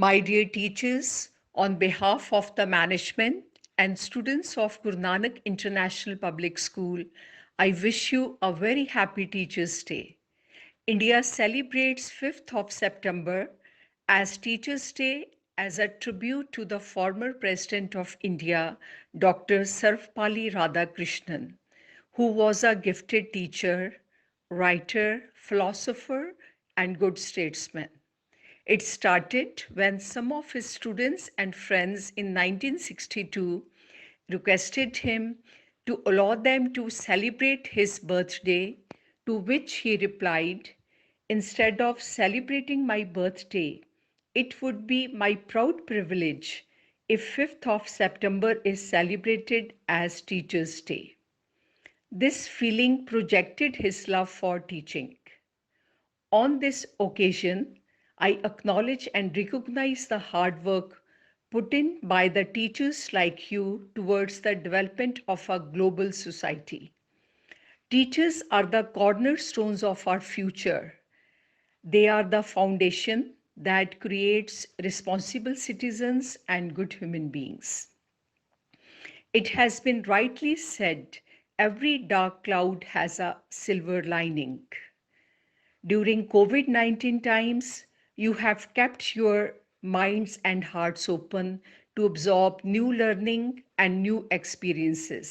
My dear teachers, on behalf of the management and students of Guru Nanak International Public School, I wish you a very happy Teachers' Day. India celebrates 5th of September as Teachers' Day as a tribute to the former President of India, Dr. Sarvepalli Radhakrishnan, who was a gifted teacher, writer, philosopher, and good statesman. It started when some of his students and friends in 1962 requested him to allow them to celebrate his birthday, to which he replied, "Instead of celebrating my birthday, it would be my proud privilege if 5th of September is celebrated as Teachers' Day." This feeling projected his love for teaching. On this occasion, I acknowledge and recognize the hard work put in by the teachers like you towards the development of a global society. Teachers are the cornerstones of our future. They are the foundation that creates responsible citizens and good human beings. It has been rightly said, every dark cloud has a silver lining. During COVID-19 times, you have kept your minds and hearts open to absorb new learning and new experiences.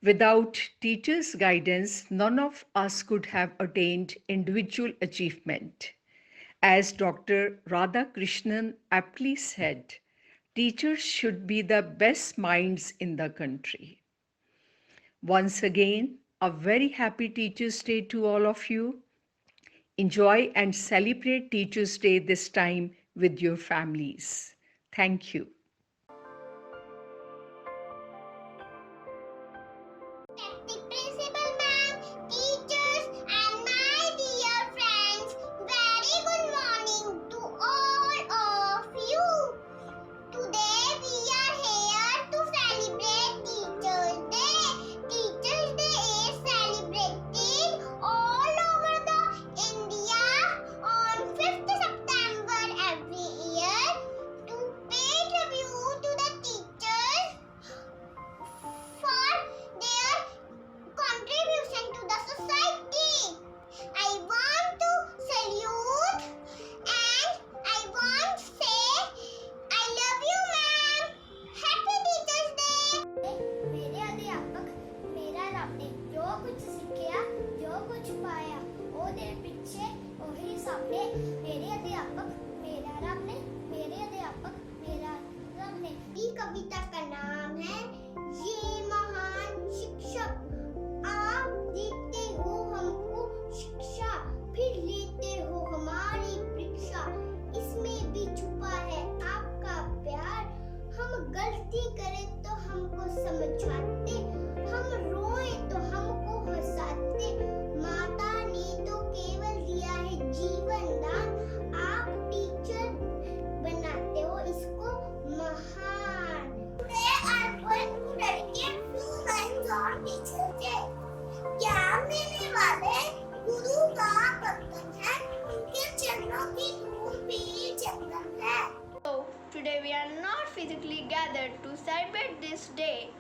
Without teachers' guidance, none of us could have attained individual achievement. As Dr. Radhakrishnan aptly said, teachers should be the best minds in the country. Once again, a very happy Teachers' Day to all of you. Enjoy and celebrate Teachers' Day this time with your families. Thank you. The principal ma'am, teachers, and my dear friends, very good morning to all of you. Today we are here to celebrate Teachers' Day. Teachers' Day is celebrated all over the India on 5th September every year to pay tribute to the teachers for their contribution to the society. I want to salute and I want to say I love you ma'am. Happy Teachers Day. ਮੇਰੇ ਅਧਿਆਪਕ ਮੇਰਾ ਰੱਬ ਨੇ ਜੋ ਕੁਝ ਸਿੱਖਿਆ ਜੋ ਕੁਝ ਪਾਇਆ ਉਹਦੇ ਪਿੱਛੇ ਉਹੀ ਸਾਹਮਣੇ ਮੇਰੇ ਅਧਿਆਪਕ ਮੇਰਾ ਰੱਬ ਨੇ ਮੇਰੇ ਅਧਿਆਪਕ ਮੇਰਾ ਰੱਬ ने। ये कविता का नाम है ये महान शिक्षक। आप देते हो हमको शिक्षा फिर लेते हो हमारी परीक्षा। इसमें भी छुपा है आपका प्यार। हम गलती करें तो हमको समझाते, हम रोए तो हमको हंसाते। माता ने तो केवल दिया है जीवन दान, आप टीचर बनाते हो इसको महान। Today I am going to dedicate few lines on Teachers Day. ज्ञान देने वाले गुरु का बंधन है, उनके चरणों की धूल भी चंदन है। So today we are not physically gathered to celebrate this day,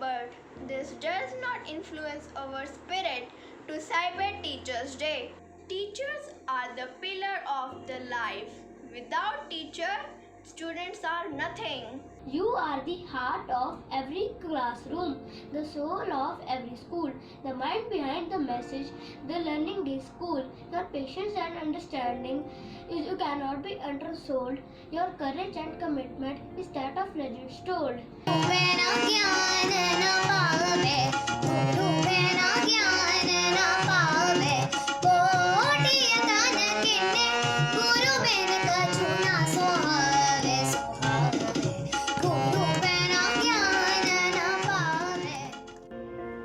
but this does not influence our spirit to celebrate Teachers Day. Teachers are the pillar of the life. Without teacher, students are nothing. You are the heart of every classroom, the soul of every school, the mind behind the message. The learning is school. Your patience and understanding is you cannot be undersold. Your courage and commitment is that of legends told.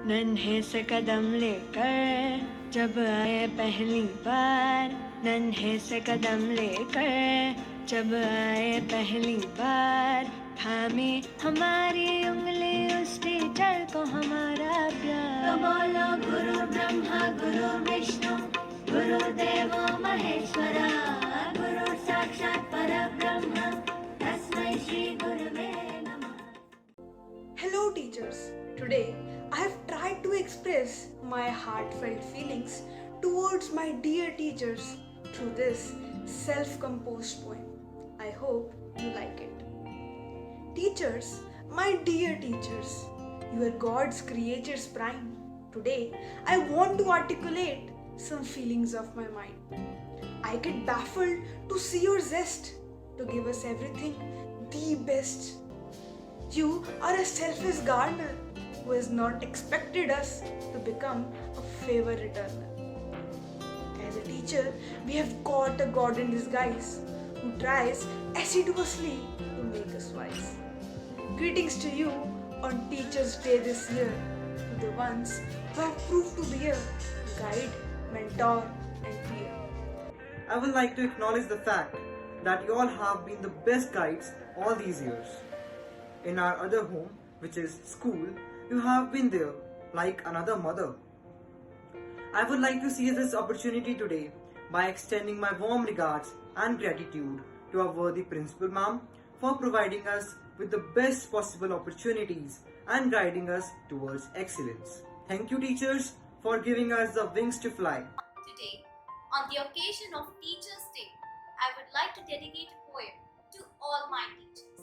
नन्हे से कदम लेकर जब आए पहली बार, नन्हे से कदम लेकर जब आए पहली बार, थामी हमारी उंगली उस टीचर को हमारा प्यार। तो बोलो गुरु ब्रह्मा गुरु विष्णु गुरुदेवो महेश्वरा, गुरु साक्षात् परम Today, I have tried to express my heartfelt feelings towards my dear teachers through this self-composed poem. I hope you like it. Teachers, my dear teachers, you are God's creatures prime. Today, I want to articulate some feelings of my mind. I get baffled to see your zest to give us everything the best. You are a selfish gardener who has not expected us to become a favor returner. As a teacher, we have got a God in disguise who tries assiduously to make us wise. Greetings to you on Teachers' Day this year, to the ones who have proved to be a guide, mentor, and peer. I would like to acknowledge the fact that you all have been the best guides all these years. In our other home, which is school, you have been there like another mother. I would like to seize this opportunity today by extending my warm regards and gratitude to our worthy principal ma'am for providing us with the best possible opportunities and guiding us towards excellence. Thank you, teachers, for giving us the wings to fly. Today, on the occasion of Teachers' Day, I would like to dedicate a poem to all my teachers.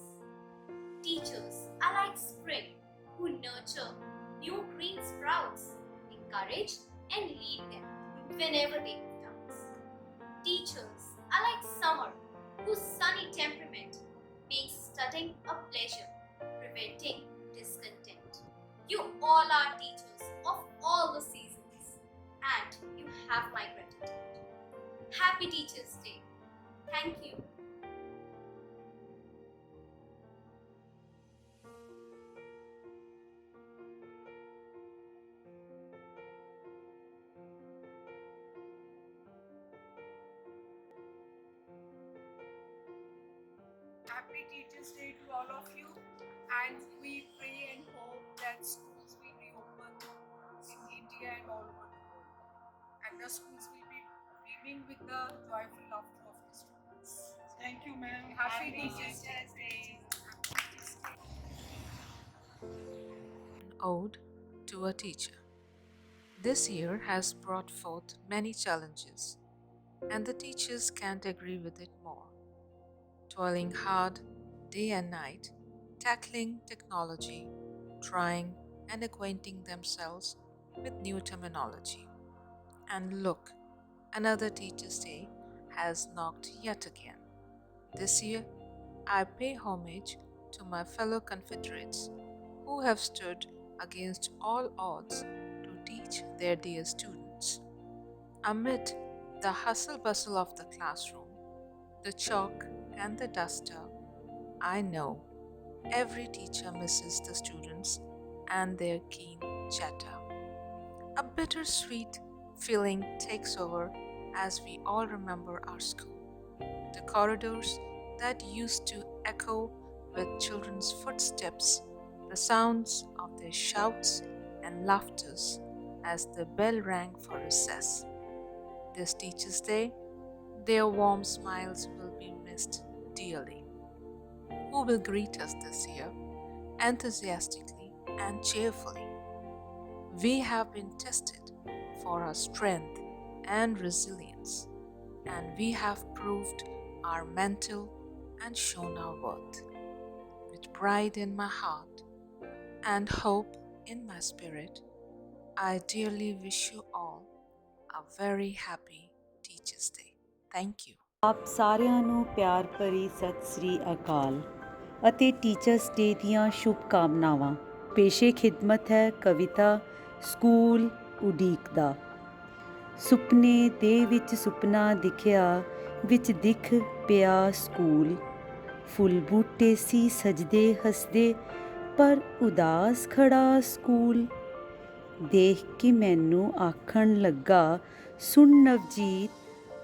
Teachers are like spring who nurture new green sprouts, encourage and lead them whenever they have doubts. Teachers are like summer whose sunny temperament makes studying a pleasure, preventing discontent. You all are teachers of all the seasons, and you have my gratitude. Happy Teachers' Day. Thank you. Happy Teachers' Day to all of you, and we pray and hope that schools will reopen in India and all over the world, and the schools will be beaming with the joyful laughter of the students. Thank you, ma'am. Happy Teachers' Day. An ode to a teacher. This year has brought forth many challenges, and the teachers can't agree with it more. Toiling hard day and night, tackling technology, trying and acquainting themselves with new terminology. And look, another Teacher's Day has knocked yet again. This year, I pay homage to my fellow Confederates who have stood against all odds to teach their dear students. Amid the hustle bustle of the classroom, the chalk and the duster, I know every teacher misses the students and their keen chatter. A bittersweet feeling takes over as we all remember our school. The corridors that used to echo with children's footsteps, the sounds of their shouts and laughters as the bell rang for recess. This Teachers' Day, their warm smiles will be missed dearly. Who will greet us this year enthusiastically and cheerfully? We have been tested for our strength and resilience, and we have proved our mental and shown our worth. With pride in my heart and hope in my spirit, I dearly wish you all a very happy Teachers' Day. Thank you. ਆਪ ਸਾਰਿਆਂ ਨੂੰ ਪਿਆਰ ਭਰੀ ਸਤਿ ਸ੍ਰੀ ਅਕਾਲ ਅਤੇ teachers day ਦੀਆਂ ਸ਼ੁਭ ਕਾਮਨਾਵਾਂ। ਪੇਸ਼ੇ ਖਿਦਮਤ ਹੈ ਕਵਿਤਾ ਸਕੂਲ ਉਡੀਕਦਾ। ਸੁਪਨੇ ਦੇ ਵਿੱਚ ਸੁਪਨਾ ਦਿਖਿਆ, ਵਿੱਚ ਦਿਖ ਪਿਆ ਸਕੂਲ। ਫੁੱਲ ਬੂਟੇ ਸੀ ਸਜਦੇ ਹੱਸਦੇ, ਪਰ ਉਦਾਸ ਖੜਾ ਸਕੂਲ। ਦੇਖ ਕੇ ਮੈਨੂੰ ਆਖਣ ਲੱਗਾ, ਸੁਣ ਨਵਜੀਤ,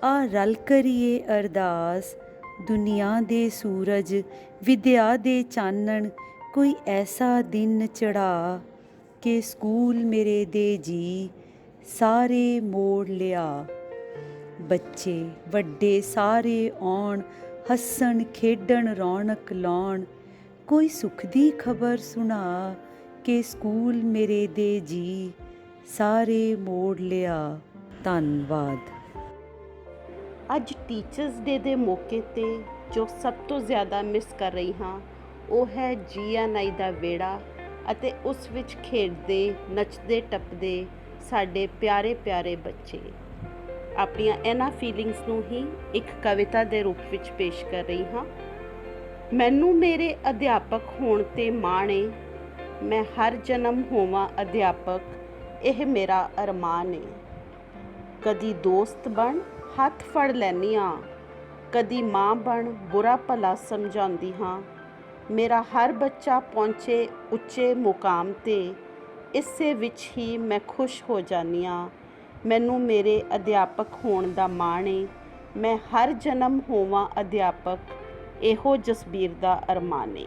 ਆ ਰਲ ਕਰੀਏ ਅਰਦਾਸ। ਦੁਨੀਆ ਦੇ ਸੂਰਜ ਵਿਦਿਆ ਦੇ ਚਾਨਣ ਕੋਈ ਐਸਾ ਦਿਨ ਚੜਾ ਕਿ ਸਕੂਲ ਮੇਰੇ ਦੇ ਜੀ ਸਾਰੇ ਮੋੜ ਲਿਆ। ਬੱਚੇ ਵੱਡੇ ਸਾਰੇ ਆਉਣ, ਹੱਸਣ ਖੇਡਣ ਰੌਣਕ ਲਾਉਣ। ਕੋਈ ਸੁੱਖ ਦੀ ਖਬਰ ਸੁਣਾ ਕੇ ਸਕੂਲ ਮੇਰੇ ਦੇ ਜੀ ਸਾਰੇ ਮੋੜ ਲਿਆ ਧੰਨਵਾਦ। ਅੱਜ ਟੀਚਰਸ ਡੇ ਦੇ ਮੌਕੇ ਤੇ ਜੋ ਸਭ ਤੋਂ ਜ਼ਿਆਦਾ ਮਿਸ ਕਰ ਰਹੀ ਹਾਂ ਉਹ ਹੈ GNI ਦਾ ਵਿਹੜਾ ਅਤੇ ਉਸ ਵਿੱਚ ਖੇਡਦੇ ਨੱਚਦੇ ਟੱਪਦੇ ਸਾਡੇ ਪਿਆਰੇ ਪਿਆਰੇ ਬੱਚੇ। ਆਪਣੀਆਂ ਇਹਨਾਂ ਫੀਲਿੰਗਸ ਨੂੰ ਹੀ ਇੱਕ ਕਵਿਤਾ ਦੇ ਰੂਪ ਵਿੱਚ ਪੇਸ਼ ਕਰ ਰਹੀ ਹਾਂ। ਮੈਨੂੰ ਮੇਰੇ ਅਧਿਆਪਕ ਹੋਣ ਤੇ ਮਾਣ ਏ, ਮੈਂ ਹਰ ਜਨਮ ਹੋਵਾਂ ਅਧਿਆਪਕ, ਇਹ ਮੇਰਾ ਅਰਮਾਨ ਏ। ਕਦੀ ਦੋਸਤ ਬਣ ਹੱਥ ਫੜ ਲੈਂਦੀ ਹਾਂ, ਕਦੀ ਮਾਂ ਬਣ ਬੁਰਾ ਭਲਾ ਸਮਝਾਉਂਦੀ ਹਾਂ। ਮੇਰਾ ਹਰ ਬੱਚਾ ਪਹੁੰਚੇ ਉੱਚੇ ਮੁਕਾਮ 'ਤੇ, ਇਸੇ ਵਿੱਚ ਹੀ ਮੈਂ ਖੁਸ਼ ਹੋ ਜਾਂਦੀ ਹਾਂ। ਮੈਨੂੰ ਮੇਰੇ ਅਧਿਆਪਕ ਹੋਣ ਦਾ ਮਾਣ ਏ, ਮੈਂ ਹਰ ਜਨਮ ਹੋਵਾਂ ਅਧਿਆਪਕ, ਇਹੋ ਜਸਬੀਰ ਦਾ ਅਰਮਾਨ ਏ।